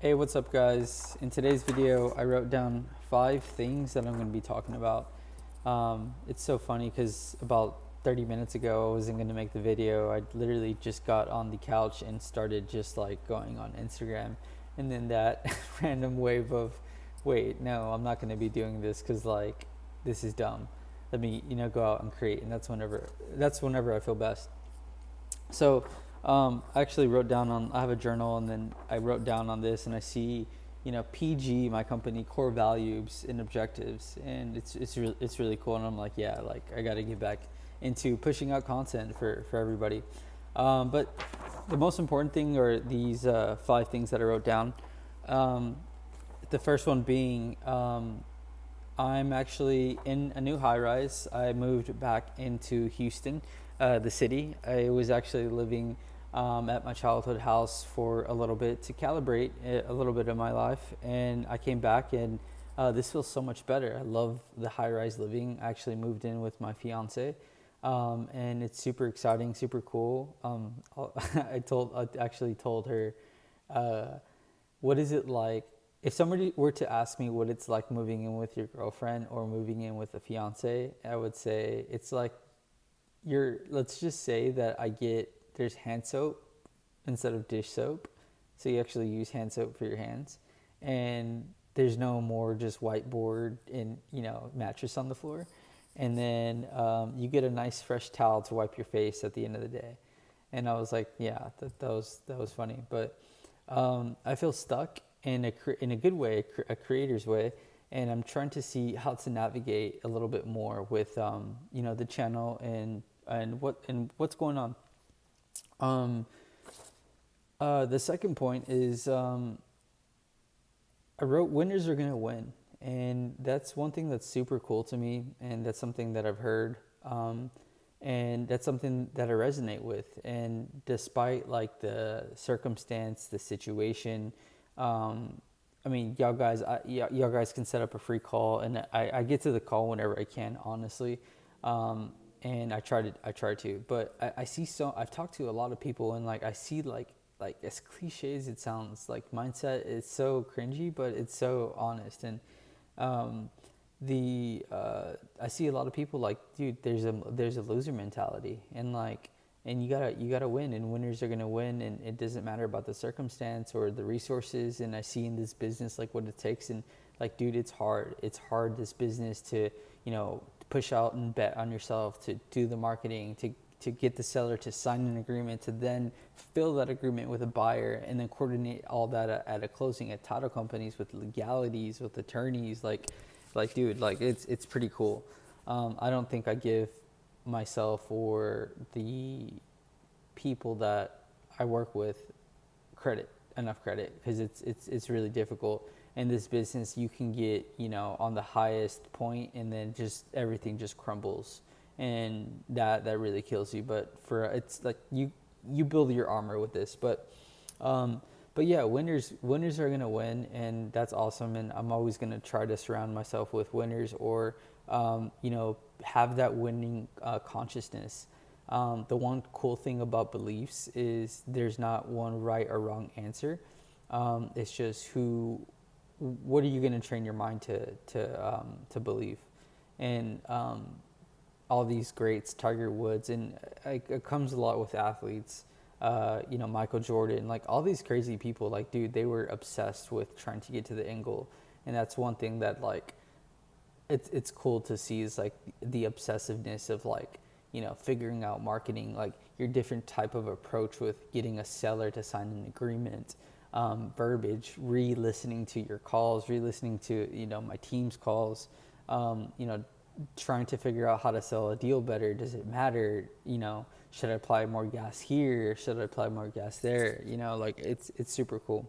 Hey, what's up, guys? In today's video, I wrote down 5 things that I'm going to be talking about. It's so funny because about 30 minutes ago, I wasn't going to make the video. I literally just got on the couch and started just like going on Instagram. And then that random wave of, wait, no, I'm not going to be doing this because like this is dumb. Let me, go out and create. And that's whenever I feel best. So I actually wrote down I have a journal, and then I wrote down on this, and I see, PG, my company, core values and objectives, and it's really cool. And I'm like, yeah, like I got to get back into pushing out content for everybody. But the most important thing are these 5 things that I wrote down. Um, the first one being, I'm actually in a new high rise. I moved back into Houston, the city. I was actually living at my childhood house for a little bit to calibrate a little bit of my life, and I came back, and this feels so much better. I love the high rise living. I actually moved in with my fiance, and it's super exciting, super cool. I actually told her, uh, what is it like if somebody were to ask me what it's like moving in with your girlfriend or moving in with a fiance? I would say it's like let's just say that there's hand soap instead of dish soap. So you actually use hand soap for your hands, and there's no more just whiteboard and, mattress on the floor. And then you get a nice fresh towel to wipe your face at the end of the day. And I was like, yeah, that was funny. But I feel stuck in a good way, a creator's way, and I'm trying to see how to navigate a little bit more with the channel and what's going on. Um, the second point is, I wrote winners are gonna win, and that's one thing that's super cool to me, and that's something that I've heard, and that's something that I resonate with. And despite like the circumstance, the situation, I mean, y'all guys can set up a free call, and I get to the call whenever I can, honestly. And I try to, but I see I've talked to a lot of people, and like I see like as cliche as it sounds, like mindset is so cringy, but it's so honest. And um, I see a lot of people like, dude, there's a loser mentality, and like, and you gotta win, and winners are gonna win, and it doesn't matter about the circumstance or the resources. And I see in this business like what it takes, and like, dude, it's hard this business to, push out and bet on yourself, to do the marketing, to get the seller to sign an agreement, to then fill that agreement with a buyer, and then coordinate all that at a closing at title companies with legalities, with attorneys. Like, dude, like it's pretty cool. I don't think I give myself or the people that I work with enough credit, because it's really difficult in this business. You can get, on the highest point, and then just everything just crumbles, and that really kills you. But it's like you build your armor with this. But yeah, winners are gonna win, and that's awesome. And I'm always gonna try to surround myself with winners, or have that winning consciousness. The one cool thing about beliefs is there's not one right or wrong answer. It's just what are you going to train your mind to believe? And all these greats, Tiger Woods, and it comes a lot with athletes. Michael Jordan, like all these crazy people, like, dude, they were obsessed with trying to get to the end goal. And that's one thing that, like, it's cool to see, is like the obsessiveness of, like, figuring out marketing, like your different type of approach with getting a seller to sign an agreement, verbiage, re-listening to your calls, re-listening to, my team's calls, trying to figure out how to sell a deal better. Does it matter? Should I apply more gas here? Should I apply more gas there? Like it's super cool.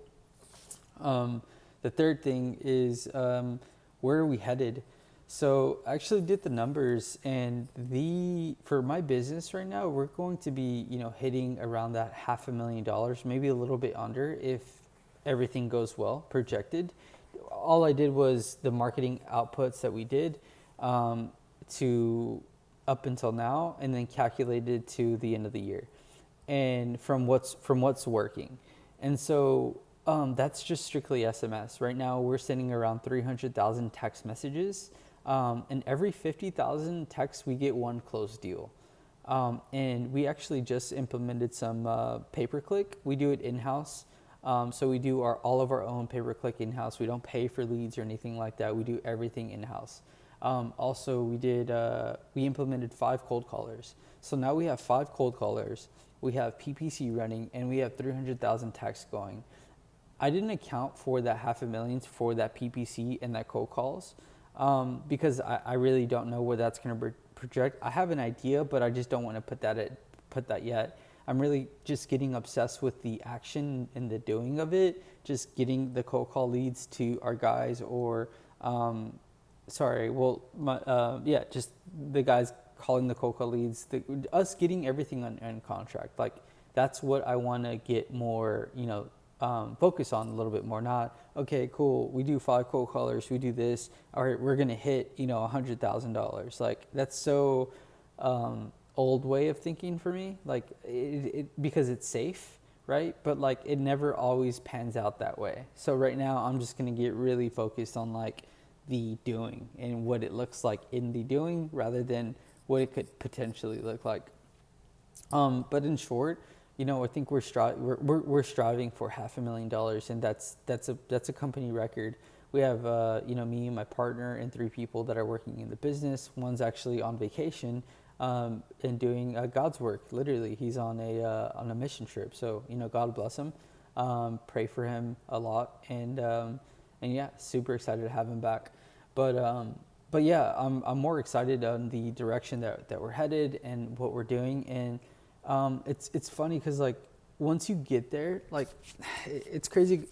The third thing is, where are we headed? So I actually did the numbers, and for my business right now, we're going to be, hitting around that $500,000, maybe a little bit under, if everything goes well, projected. All I did was the marketing outputs that we did, to up until now, and then calculated to the end of the year, and from what's working. And so That's just strictly SMS. Right now, we're sending around 300,000 text messages, and every 50,000 texts, we get one closed deal. And we actually just implemented some pay-per-click. We do it in-house. So we do all of our own pay-per-click in-house. We don't pay for leads or anything like that. We do everything in-house. Also, we implemented 5 cold callers. So now we have 5 cold callers. We have PPC running, and we have 300,000 texts going. I didn't account for that 500,000 for that PPC and that cold calls, because I really don't know where that's going to project. I have an idea, but I just don't want to put that yet. I'm really just getting obsessed with the action and the doing of it, just getting the cold call leads to our guys, or just the guys calling the cold call leads, us getting everything on contract. Like, that's what I want to get more, focus on a little bit more. Not, okay, cool, we do 5 cold callers, we do this, all right, we're gonna hit $100,000. Like, that's so old way of thinking for me, like because it's safe, right? But like, it never always pans out that way. So right now I'm just gonna get really focused on like the doing and what it looks like in the doing, rather than what it could potentially look like. But in short, I think we're striving for $500,000, and that's a company record. We have me and my partner and 3 people that are working in the business. One's actually on vacation and doing God's work. Literally, he's on a mission trip. So God bless him. Pray for him a lot, and yeah, super excited to have him back. But yeah, I'm more excited on the direction that we're headed and what we're doing. And it's funny because like once you get there, like it's crazy.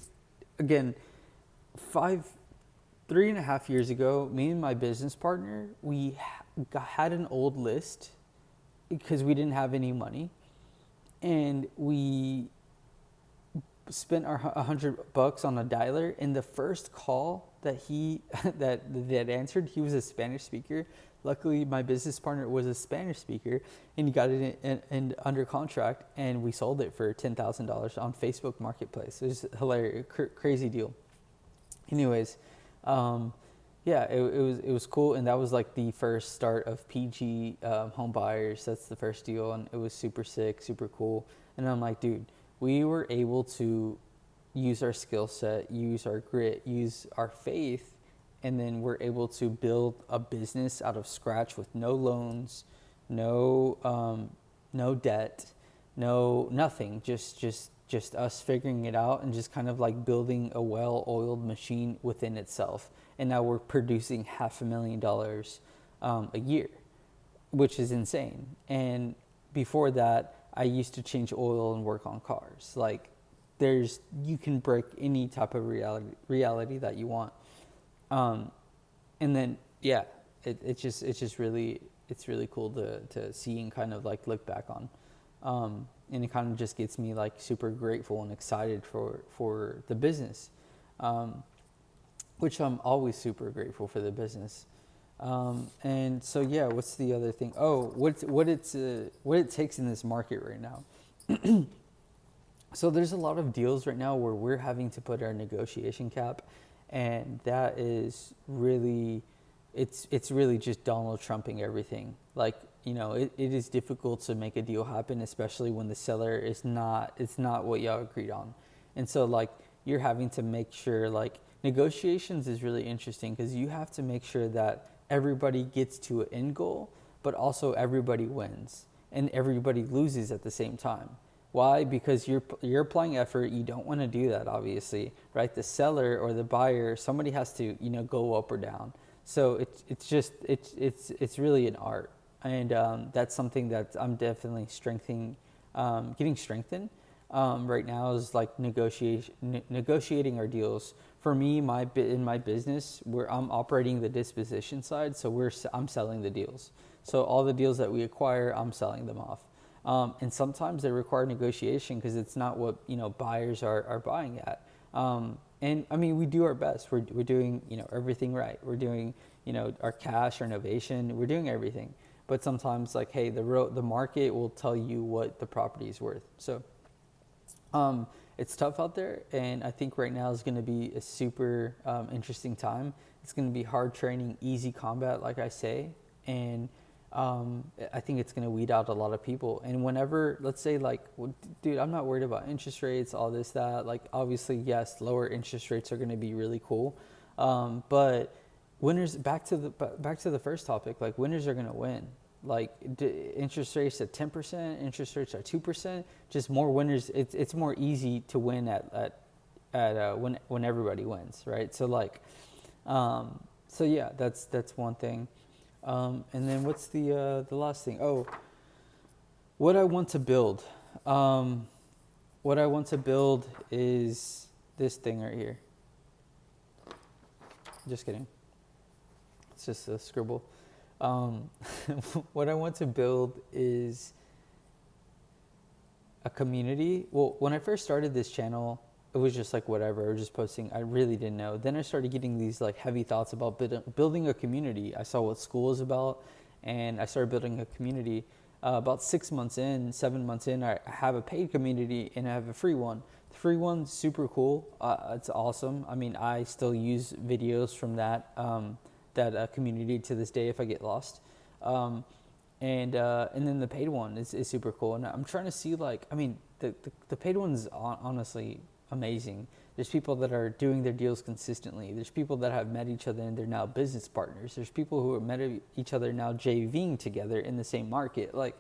Again, 3.5 years ago, me and my business partner, we had an old list because we didn't have any money, and we spent our $100 on a dialer. And the first call that that answered, he was a Spanish speaker. Luckily, my business partner was a Spanish speaker, and he got it in under contract, and we sold it for $10,000 on Facebook Marketplace. It was hilarious, crazy deal. Anyways, yeah, it was cool, and that was like the first start of PG home buyers. That's the first deal, and it was super sick, super cool. And I'm like, dude, we were able to use our skill set, use our grit, use our faith, and then we're able to build a business out of scratch with no loans, no debt, nothing, just us figuring it out and just kind of like building a well-oiled machine within itself. And now we're producing $500,000 a year, which is insane. And before that, I used to change oil and work on cars. Like, you can break any type of reality that you want. And then, yeah, it's really cool to see and kind of like look back on. And it kind of just gets me like super grateful and excited for the business, which I'm always super grateful for the business. And so, yeah, what's the other thing? Oh, what it takes in this market right now. So there's a lot of deals right now where we're having to put our negotiation cap, and that is really, it's really just Donald Trumping everything. Like, it is difficult to make a deal happen, especially when the seller it's not what y'all agreed on. And so like, you're having to make sure, like, negotiations is really interesting because you have to make sure that everybody gets to an end goal, but also everybody wins and everybody loses at the same time. Why? Because you're applying effort. You don't want to do that, obviously, right? The seller or the buyer, somebody has to, go up or down. So it's really an art, and that's something that I'm definitely getting strengthened. Right now is like negotiating our deals. For me, in my business, where I'm operating the disposition side, so I'm selling the deals. So all the deals that we acquire, I'm selling them off. And sometimes they require negotiation because it's not what buyers are buying at. And I mean, we do our best. We're doing everything right. We're doing our cash, our innovation. We're doing everything. But sometimes, like, hey, the market will tell you what the property is worth. So it's tough out there, and I think right now is going to be a super interesting time. It's going to be hard training, easy combat, like I say, and I think it's going to weed out a lot of people. And whenever, let's say, like, dude, I'm not worried about interest rates, all this, that. Like, obviously, yes, lower interest rates are going to be really cool, but winners. Back to the first topic. Like, winners are going to win. Like, interest rates at 10%, interest rates at 2%, just more winners. It's more easy to win at when everybody wins, right? So like, so yeah, that's one thing. And then what's the last thing? Oh, what I want to build. What I want to build is this thing right here. Just kidding. It's just a scribble. What I want to build is a community. Well, when I first started this channel, it was just like whatever, or just posting. I really didn't know. Then I started getting these like heavy thoughts about building a community. I saw what school is about, and I started building a community. About 7 months in, I have a paid community and I have a free one. The free one's super cool. It's awesome. I mean, I still use videos from that community to this day if I get lost. And then the paid one is super cool. And I'm trying to see, like, I mean, the paid one's honestly amazing. There's people that are doing their deals consistently. There's people that have met each other and they're now business partners. There's people who have met each other now JVing together in the same market. Like,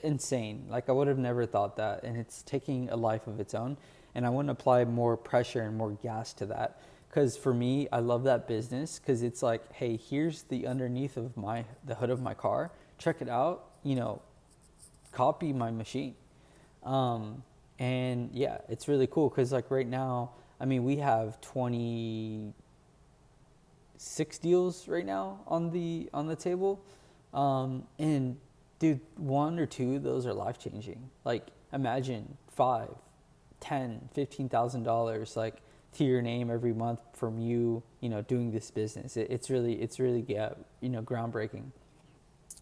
insane. Like, I would have never thought that. And it's taking a life of its own. And I want to apply more pressure and more gas to that. Because for me, I love that business because it's like, hey, here's the underneath of the hood of my car. Check it out. Copy my machine. And yeah, it's really cool because like right now, I mean, we have 26 deals right now on the table. And dude, 1 or 2 of those are life changing. Like, imagine 5, 10, $15,000 like to your name every month from you, doing this business. It's really yeah, groundbreaking.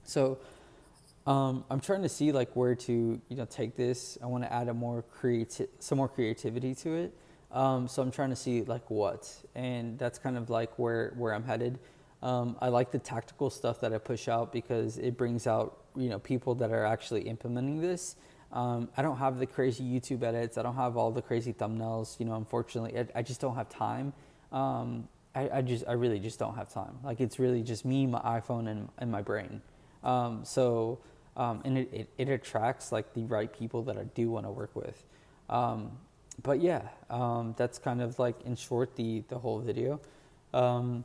So I'm trying to see like where to take this. I want to add some more creativity to it. So I'm trying to see like what, and that's kind of like where I'm headed. I like the tactical stuff that I push out because it brings out people that are actually implementing this. I don't have the crazy YouTube edits. I don't have all the crazy thumbnails. Unfortunately, I just don't have time. I really just don't have time. Like, it's really just me, my iPhone, and my brain. And it attracts like the right people that I do want to work with. But yeah, that's kind of like in short the whole video. Kind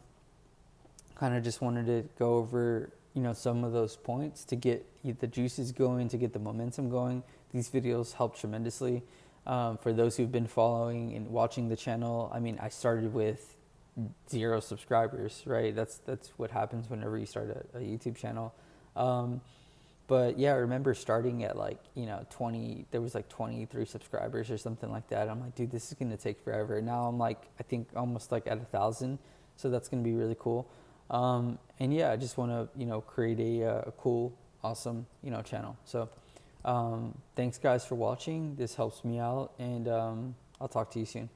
of just wanted to go over some of those points to get the juices going, to get the momentum going. These videos help tremendously. For those who've been following and watching the channel, I mean, I started with 0 subscribers, right? That's what happens whenever you start a YouTube channel. But yeah, I remember starting at like 20. There was like 23 subscribers or something like that. I'm like, dude, this is gonna take forever. Now I'm like, I think almost like at 1,000. So that's gonna be really cool. And yeah, I just want to create a cool, awesome channel. So thanks guys for watching. This helps me out, and I'll talk to you soon.